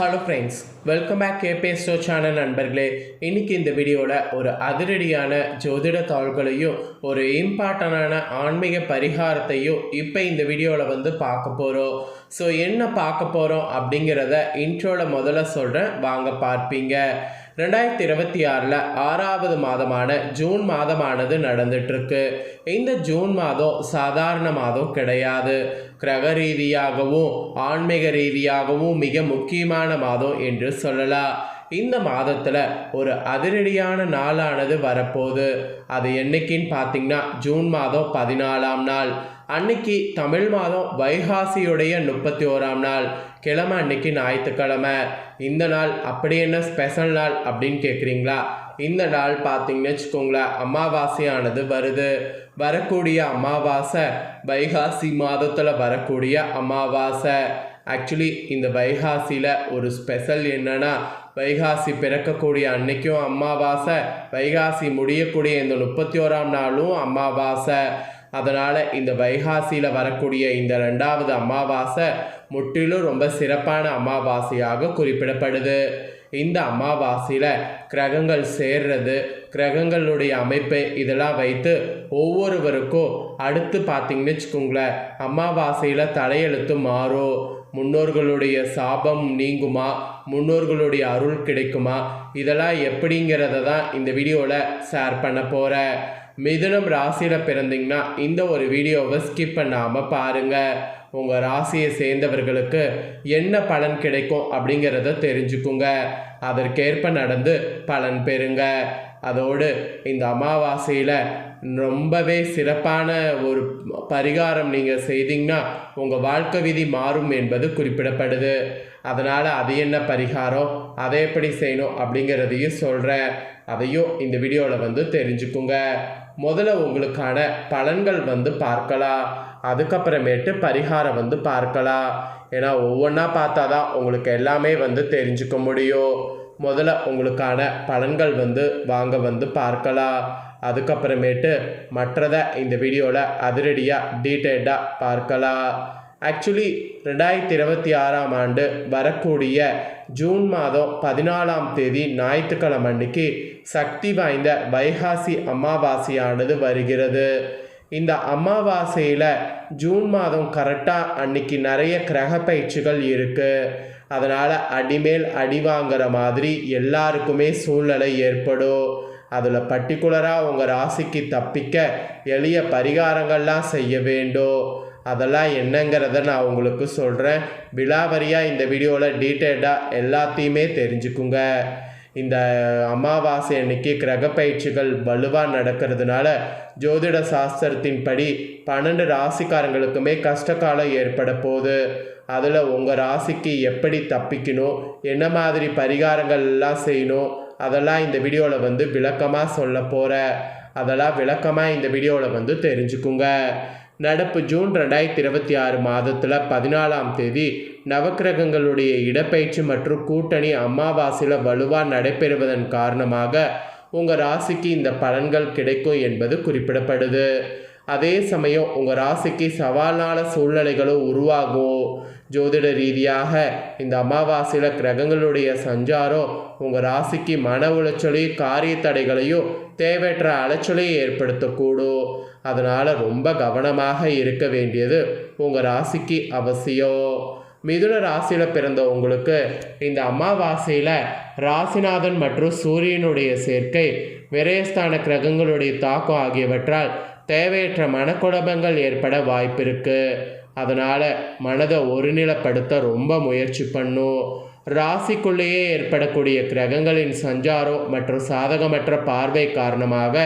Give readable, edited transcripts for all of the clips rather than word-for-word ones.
Hello friends, welcome back கேபே ஸ்டோ channel நண்பர்களே. இன்றைக்கி இந்த வீடியோவில் ஒரு அதிரடியான ஜோதிட தாள்களையும் ஒரு இம்பார்ட்டண்டான ஆன்மீக பரிகாரத்தையும் இப்போ இந்த வீடியோவில் பார்க்க போகிறோம். ஸோ என்ன பார்க்க போகிறோம் அப்படிங்கிறத இன்ட்ரோவில் முதல்ல சொல்கிறேன், வாங்க பார்ப்பீங்க. 2026 6வது மாதமான ஜூன் மாதமானது நடந்துட்டுருக்கு. இந்த ஜூன் மாதம் சாதாரண மாதம் கிடையாது. கிரக ரீதியாகவும் ஆன்மீக ரீதியாகவும் மிக முக்கியமான மாதம் என்று சொல்லலாம். இந்த மாதத்தில் ஒரு அதிரடியான நாளானது வரப்போகுது. அது என்னைக்குன்னு பார்த்தீங்கன்னா ஜூன் மாதம் 14ஆம் நாள் அன்னைக்கு, தமிழ் மாதம் வைகாசியுடைய 31ஆம் நாள் கிழமை அன்னைக்கு, ஞாயிற்றுக்கிழமை. இந்த நாள் அப்படி என்ன ஸ்பெஷல் நாள் அப்படின்னு கேட்குறீங்களா? இந்த நாள் பார்த்தீங்கன்னு வச்சுக்கோங்களேன், அமாவாசையானது வருது. வரக்கூடிய அமாவாசை வைகாசி மாதத்தில் வரக்கூடிய அமாவாசை. ஆக்சுவலி இந்த வைகாசியில் ஒரு ஸ்பெஷல் என்னன்னா, வைகாசி பிறக்கக்கூடிய அன்னைக்கும் அமாவாசை, வைகாசி முடியக்கூடிய இந்த 31ஆம் நாளும் அமாவாசை. அதனால் இந்த வைகாசியில் வரக்கூடிய இந்த 2வது அமாவாசை முற்றிலும் ரொம்ப சிறப்பான அமாவாசையாக குறிப்பிடப்படுது. இந்த அமாவாசையில் கிரகங்கள் சேர்றது, கிரகங்களுடைய அமைப்பு இதெல்லாம் வைத்து ஒவ்வொருவருக்கும் அடுத்து பார்த்திங்கன்னு வச்சுக்கோங்களேன், அமாவாசையில் தலையெழுத்து மாறும். முன்னோர்களுடைய சாபம் நீங்குமா, முன்னோர்களுடைய அருள் கிடைக்குமா, இதெல்லாம் எப்படிங்கிறத தான் இந்த வீடியோவில் ஷேர் பண்ண போகிறேன். மிதுனம் ராசியில் பிறந்தீங்கன்னா இந்த ஒரு வீடியோவை ஸ்கிப் பண்ணாமல் பாருங்கள். உங்கள் ராசியை சேர்ந்தவர்களுக்கு என்ன பலன் கிடைக்கும் அப்படிங்கிறத தெரிஞ்சுக்குங்க. அதற்கேற்ப நடந்து பலன் பெறுங்க. அதோடு இந்த அமாவாசையில் ரொம்பவே சிறப்பான ஒரு பரிகாரம் நீங்கள் செய்தீங்கன்னா உங்கள் வாழ்க்கை விதி மாறும் என்பது குறிப்பிடப்படுது. அதனால் அது என்ன பரிகாரம், அதை எப்படி செய்யணும் அப்படிங்கிறதையும் சொல்கிறேன். அதையும் இந்த வீடியோவில் தெரிஞ்சுக்குங்க. முதல்ல உங்களுக்கான பலன்கள் பார்க்கலாம், அதுக்கப்புறமேட்டு பரிகாரம் பார்க்கலாம். ஏன்னா ஒவ்வொன்றா பார்த்தா தான் உங்களுக்கு எல்லாமே தெரிஞ்சுக்க முடியும். முதல்ல உங்களுக்கான பலன்கள் வாங்க பார்க்கலாம். அதுக்கப்புறமேட்டு மற்றதை இந்த வீடியோவில் அதிரடியாக டீட்டெயில்டாக பார்க்கலாம். ஆக்சுவலி 2026ஆம் ஆண்டு வரக்கூடிய ஜூன் மாதம் 14ஆம் தேதி ஞாயிற்றுக்கிழமை அன்னைக்கு சக்தி வாய்ந்த வைகாசி அமாவாசையானது வருகிறது. இந்த அமாவாசையில் ஜூன் மாதம் கரெக்டாக அன்னைக்கு நிறைய கிரக பயிற்சிகள் இருக்குது. அதனால் அடிமேல் அடி வாங்குற மாதிரி எல்லாருக்குமே சூழ்நிலை ஏற்படும். அதில் பர்டிகுலராக உங்கள் ராசிக்கு தப்பிக்க எளிய பரிகாரங்கள்லாம் செய்ய வேண்டும். அதெல்லாம் என்னங்கிறத நான் உங்களுக்கு சொல்கிறேன். விலாவரியாக இந்த வீடியோவில் டீட்டெயில்டாக எல்லாத்தையுமே தெரிஞ்சுக்குங்க. இந்த அமாவாசை அன்னைக்கு கிரக பயிற்சிகள் வலுவாக நடக்கிறதுனால ஜோதிட சாஸ்திரத்தின்படி 12 ராசிக்காரங்களுக்குமே கஷ்டகாலம் ஏற்பட போகுது. அதில் உங்கள் ராசிக்கு எப்படி தப்பிக்கணும், என்ன மாதிரி பரிகாரங்கள் எல்லாம் செய்யணும், அதெல்லாம் இந்த வீடியோவில் விளக்கமாக சொல்ல போகிறேன். அதெல்லாம் விளக்கமாக இந்த வீடியோவில் தெரிஞ்சுக்குங்க. நடப்பு ஜூன் 2026 மாதத்தில் 14ஆம் தேதி நவக்கிரகங்களுடைய இடப்பெயர்ச்சி மற்றும் கூட்டணி அமாவாசையில் வலுவாக நடைபெறுவதன் காரணமாக உங்கள் ராசிக்கு இந்த பலன்கள் கிடைக்கும் என்பது குறிப்பிடப்படுது. அதே சமயம் உங்கள் ராசிக்கு சவாலான சூழ்நிலைகளும் உருவாகும். ஜோதிட ரீதியாக இந்த அமாவாசையில் கிரகங்களுடைய சஞ்சாரம் உங்கள் ராசிக்கு மன உளைச்சலையும் காரிய தடைகளையும் தேவையற்ற அலைச்சலையும் ஏற்படுத்தக்கூடும். அதனால் ரொம்ப கவனமாக இருக்க வேண்டியது உங்கள் ராசிக்கு அவசியம். மிதுன ராசியில் பிறந்த உங்களுக்கு இந்த அமாவாசையில் ராசிநாதன் மற்றும் சூரியனுடைய சேர்க்கை, விரயஸ்தான கிரகங்களுடைய தாக்கம் ஆகியவற்றால் தேவையற்ற மனக்குழப்பங்கள் ஏற்பட வாய்ப்பு இருக்குது. அதனால் மனதை ஒருநிலைப்படுத்த ரொம்ப முயற்சி பண்ணும். ராசிக்குள்ளேயே ஏற்படக்கூடிய கிரகங்களின் சஞ்சாரம் மற்றும் சாதகமற்ற பார்வை காரணமாக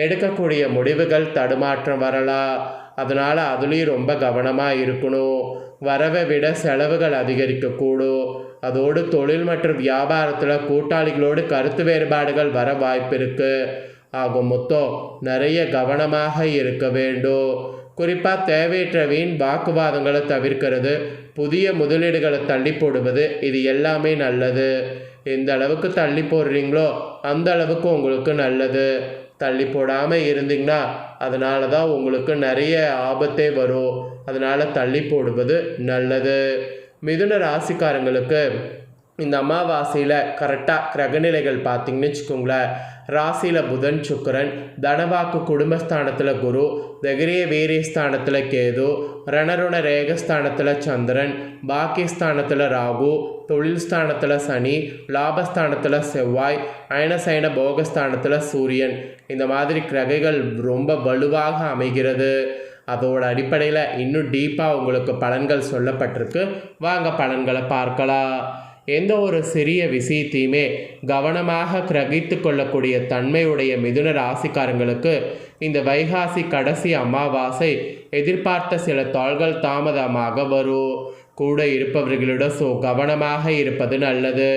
எடுக்கக்கூடிய முடிவுகள் தடுமாற்றம் வரலாம். அதனால் அதுலேயும் ரொம்ப கவனமாக இருக்கணும். வரவை விட செலவுகள் அதிகரிக்கக்கூடும். அதோடு தொழில் மற்றும் வியாபாரத்தில் கூட்டாளிகளோடு கருத்து வேறுபாடுகள் வர வாய்ப்பு இருக்குது. ஆகும் மொத்தம் நிறைய கவனமாக இருக்க வேண்டும். குறிப்பாக தேவையற்ற வீண் வாக்குவாதங்களை தவிர்க்கிறது, புதிய முதலீடுகளை தள்ளி போடுவது, இது எல்லாமே நல்லது. எந்த அளவுக்கு தள்ளி போடுறீங்களோ அந்த அளவுக்கு உங்களுக்கு நல்லது. தள்ளி போடாமல் இருந்தீங்கன்னா அதனால தான் உங்களுக்கு நிறைய ஆபத்தே வரும். அதனால் தள்ளி போடுவது நல்லது. மிதுன ராசிக்காரங்களுக்கு இந்த அமாவாசையில் கரெக்டாக கிரகநிலைகள் பார்த்திங்கன்னு வச்சுக்கோங்களேன், ராசியில் புதன் சுக்கிரன், தனவாக்கு குடும்பஸ்தானத்தில் குரு, தகிரிய வீரியஸ்தானத்தில் கேது, ரணருண ரேகஸ்தானத்தில் சந்திரன், பாக்கியஸ்தானத்தில் ராகு, தொழில் ஸ்தானத்தில் சனி, லாபஸ்தானத்தில் செவ்வாய், அயனசயன போகஸ்தானத்தில் சூரியன். இந்த மாதிரி கிரகைகள் ரொம்ப வலுவாக அமைகிறது. அதோட அடிப்படையில் இன்னும் டீப்பாக உங்களுக்கு பலன்கள் சொல்லப்பட்டிருக்கு. வாங்க பலன்களை பார்க்கலாம். எந்த ஒரு சிறிய விஷயத்தையுமே கவனமாக கிரகித்து கொள்ளக்கூடிய தன்மையுடைய மிதுன ராசிக்காரங்களுக்கு இந்த வைகாசி கடைசி அமாவாசை எதிர்பார்த்த சில தாள்கள் தாமதமாக வரும். கூட இருப்பவர்களிடம் கவனமாக இருப்பது நல்லது.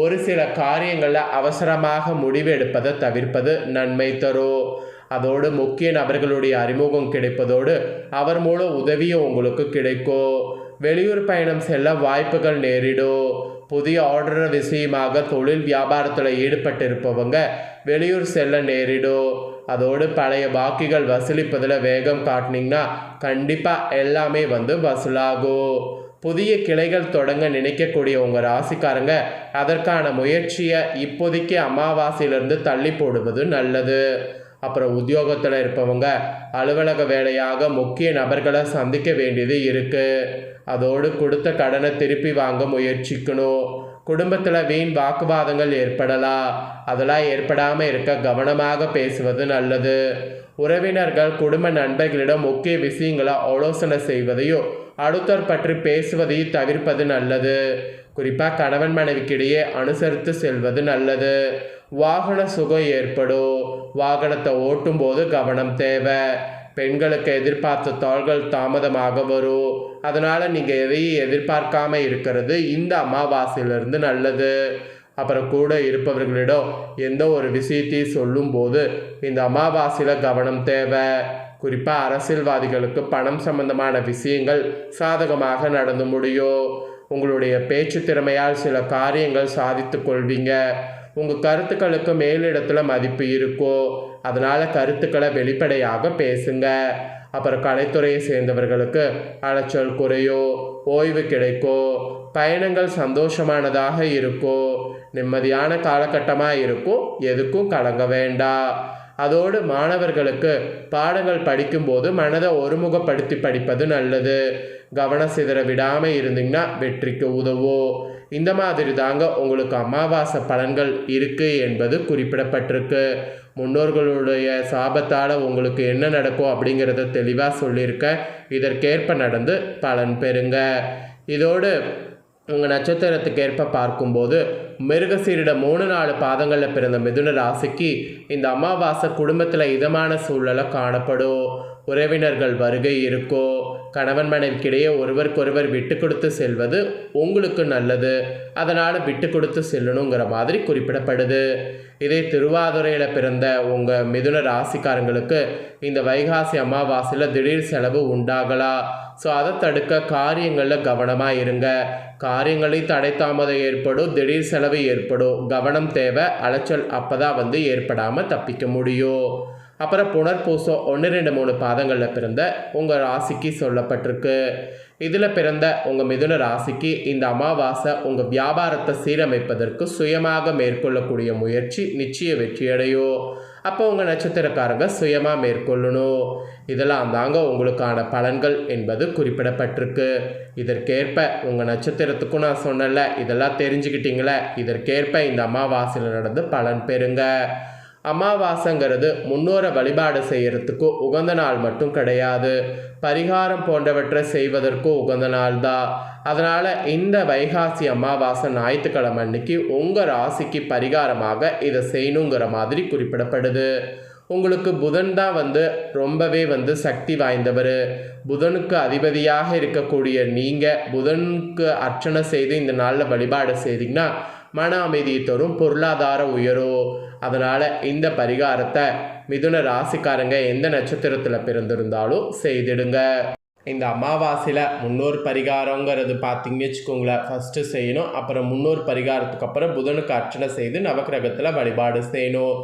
ஒரு சில காரியங்களில் அவசரமாக முடிவு எடுப்பதை தவிர்ப்பது நன்மை தரும். அதோடு முக்கிய நபர்களுடைய அறிமுகம் கிடைப்பதோடு அவர் மூலம் உதவியும் உங்களுக்கு கிடைக்கும். வெளியூர் பயணம் செல்ல வாய்ப்புகள் நேரிடும். புதிய ஆர்டர் விஷயமாக தொழில் வியாபாரத்தில் ஈடுபட்டிருப்பவங்க வெளியூர் செல்ல நேரிடும். அதோடு பழைய பாக்கிகள் வசூலிப்பதில் வேகம் காட்டினீங்கன்னா கண்டிப்பாக எல்லாமே வசூலாகும். புதிய கிளைகள் தொடங்க நினைக்கக்கூடிய உங்கள் ராசிக்காரங்க அதற்கான முயற்சியை இப்போதைக்கு அமாவாசையிலிருந்து தள்ளி போடுவது நல்லது. அப்புறம் உத்தியோகத்தில் இருப்பவங்க அலுவலக வேலையாக முக்கிய நபர்களை சந்திக்க வேண்டியது இருக்குது. அதோடு கொடுத்த கடனை திருப்பி வாங்க முயற்சிக்கணும். குடும்பத்தில் வீண் வாக்குவாதங்கள் ஏற்படலாம். அதெல்லாம் ஏற்படாமல் இருக்க கவனமாக பேசுவது நல்லது. உறவினர்கள் குடும்ப நண்பர்களிடம் முக்கிய விஷயங்களை ஆலோசனை செய்வதையோ அடுத்தவர் பற்றி பேசுவதையும் தவிர்ப்பது நல்லது. குறிப்பாக கணவன் மனைவிக்கிடையே அனுசரித்து செல்வது நல்லது. வாகன சுகம் ஏற்படும். வாகனத்தை ஓட்டும் போது கவனம் தேவை. பெண்களுக்கு எதிர்பார்த்த தாள்கள் தாமதமாக வரும். அதனால் நீங்கள் எதையும் எதிர்பார்க்காம இருக்கிறது இந்த அமாவாசையிலிருந்து நல்லது. அப்புறம் கூட இருப்பவர்களிடம் எந்த ஒரு விஷயத்தையும் சொல்லும்போது இந்த அமாவாசையில் கவனம் தேவை. குறிப்பாக அரசியல்வாதிகளுக்கு பணம் சம்பந்தமான விஷயங்கள் சாதகமாக நடந்து முடியும். உங்களுடைய பேச்சு திறமையால் சில காரியங்கள் சாதித்து கொள்வீங்க. உங்கள் கருத்துக்களுக்கு மேலிடத்தில் மதிப்பு இருக்கும். அதனால் கருத்துக்களை வெளிப்படையாக பேசுங்க. அப்புறம் கலைத்துறையை சேர்ந்தவர்களுக்கு அலைச்சல் குறையும். ஓய்வு கிடைக்கும். பயணங்கள் சந்தோஷமானதாக இருக்கும். நிம்மதியான காலகட்டமாக இருக்கும். எதுக்கும் கலங்க வேண்டாம். அதோடு மாணவர்களுக்கு பாடங்கள் படிக்கும்போது மனதை ஒருமுகப்படுத்தி படிப்பது நல்லது. கவனம் சிதற விடாமல் இருந்தீங்கன்னா வெற்றிக்கு உதவும். இந்த மாதிரி தாங்க உங்களுக்கு அமாவாசை பலன்கள் இருக்குது என்பது குறிப்பிடப்பட்டிருக்கு. முன்னோர்களுடைய சாபத்தால் உங்களுக்கு என்ன நடக்கும் அப்படிங்கிறத தெளிவாக சொல்லியிருக்கேன். இதற்கேற்ப நடந்து பலன் பெறுங்க. இதோடு உங்கள் நட்சத்திரத்துக்கு ஏற்ப பார்க்கும்போது மிருகசீரிட 3-4 பாதங்களில் பிறந்த மிதுன ராசிக்கு இந்த அமாவாசை குடும்பத்தில் இதமான சூழலை காணப்படும். உறவினர்கள் வருகை இருக்கும். கணவன் மனைவிக்கிடையே ஒருவருக்கொருவர் விட்டு கொடுத்து செல்வது உங்களுக்கு நல்லது. அதனால் விட்டு கொடுத்து செல்லணுங்கிற மாதிரி குறிப்பிடப்படுது. இதே திருவாதுரையில் பிறந்த உங்கள் மிதுன ராசிக்காரங்களுக்கு இந்த வைகாசி அமாவாசையில் திடீர் செலவு உண்டாகலாம். ஸோ அதை தடுக்க காரியங்களில் கவனமாக இருங்க. காரியங்களில் தடை தாமதம் ஏற்படும். திடீர் செலவு ஏற்படும். கவனம் தேவை. அலைச்சல் அப்போ தான் ஏற்படாமல் தப்பிக்க முடியும். அப்புறம் புனர்பூசம் 1, 2, 3 பாதங்களில் பிறந்த உங்கள் ராசிக்கு சொல்லப்பட்டிருக்கு. இதில் பிறந்த உங்கள் மிதுன ராசிக்கு இந்த அமாவாசை உங்கள் வியாபாரத்தை சீரமைப்பதற்கு சுயமாக மேற்கொள்ளக்கூடிய முயற்சி நிச்சய வெற்றியடையும். அப்போ உங்கள் நட்சத்திரக்காரங்க சுயமாக மேற்கொள்ளணும். இதெல்லாம் தாங்க உங்களுக்கான பலன்கள் என்பது குறிப்பிடப்பட்டிருக்கு. இதற்கேற்ப உங்கள் நட்சத்திரத்துக்கும் நான் சொன்னல, இதெல்லாம் தெரிஞ்சுக்கிட்டீங்களே. இதற்கேற்ப இந்த அமாவாசையில் நடந்து பலன் பெறுங்க. அமாவாசைங்கிறது முன்னோரை வழிபாடு செய்கிறதுக்கு உகந்த நாள் மட்டும் கிடையாது. பரிகாரம் போன்றவற்றை செய்வதற்கும் உகந்த நாள் தான். அதனால் இந்த வைகாசி அமாவாசை ஞாயிற்றுக்கிழமை அன்னைக்கு உங்கள் ராசிக்கு பரிகாரமாக இதை செய்யணுங்கிற மாதிரி குறிப்பிடப்படுது. உங்களுக்கு புதன் தான் ரொம்பவே சக்தி வாய்ந்தவர். புதனுக்கு அதிபதியாக இருக்கக்கூடிய நீங்கள் புதனுக்கு அர்ச்சனை செய்து இந்த நாளில் வழிபாடு செய்தீங்கன்னா மன அமைதியை தரும். பொருளாதார உயரும். அதனால் இந்த பரிகாரத்தை மிதுன ராசிக்காரங்க எந்த நட்சத்திரத்தில் பிறந்திருந்தாலும் செய்திடுங்க. இந்த அமாவாசையில் முன்னோர் பரிகாரங்கிறது பார்த்திங்கன்னு வச்சுக்கோங்களேன், ஃபஸ்ட்டு செய்யணும். அப்புறம் முன்னோர் பரிகாரத்துக்கு அப்புறம் புதனுக்கு அர்ச்சனை செய்து நவக்கிரகத்தில் வழிபாடு செய்யணும்.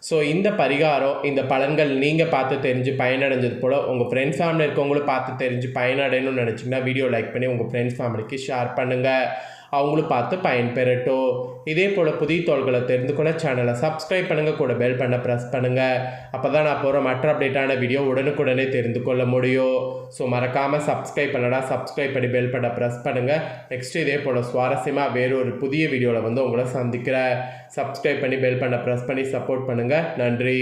ஸோ இந்த பரிகாரம், இந்த பலன்கள் நீங்கள் பார்த்து தெரிஞ்சு பயனடைஞ்சது போல் உங்கள் ஃப்ரெண்ட்ஸ் ஃபேமிலி இருக்கவங்களும் பார்த்து தெரிஞ்சு பயனடையணும்னு நினச்சிங்கன்னா வீடியோ லைக் பண்ணி உங்கள் ஃப்ரெண்ட்ஸ் ஃபேமிலிக்கு ஷேர் பண்ணுங்கள். அவங்களும் பார்த்து பயன்பெறட்டும். இதே போல் புதிய தகவல்களை தெரிந்து கொள்ள சேனலை சப்ஸ்கிரைப் பண்ணுங்கள், கூட பெல் பண்ண ப்ரெஸ் பண்ணுங்கள். அப்போ தான் நான் போகிற மற்ற அப்டேட்டான வீடியோ உடனுக்குடனே தெரிந்து கொள்ள முடியும். ஸோ மறக்காமல் சப்ஸ்கிரைப் சப்ஸ்கிரைப் பண்ணி பெல் பண்ண ப்ரெஸ் பண்ணுங்கள். நெக்ஸ்ட் இதே போல் சுவாரஸ்யமாக வேறு ஒரு புதிய வீடியோவில் உங்களை சந்திக்கிறேன். சப்ஸ்கிரைப் பண்ணி பெல் பண்ண ப்ரெஸ் பண்ணி சப்போர்ட் பண்ணுங்கள். நன்றி.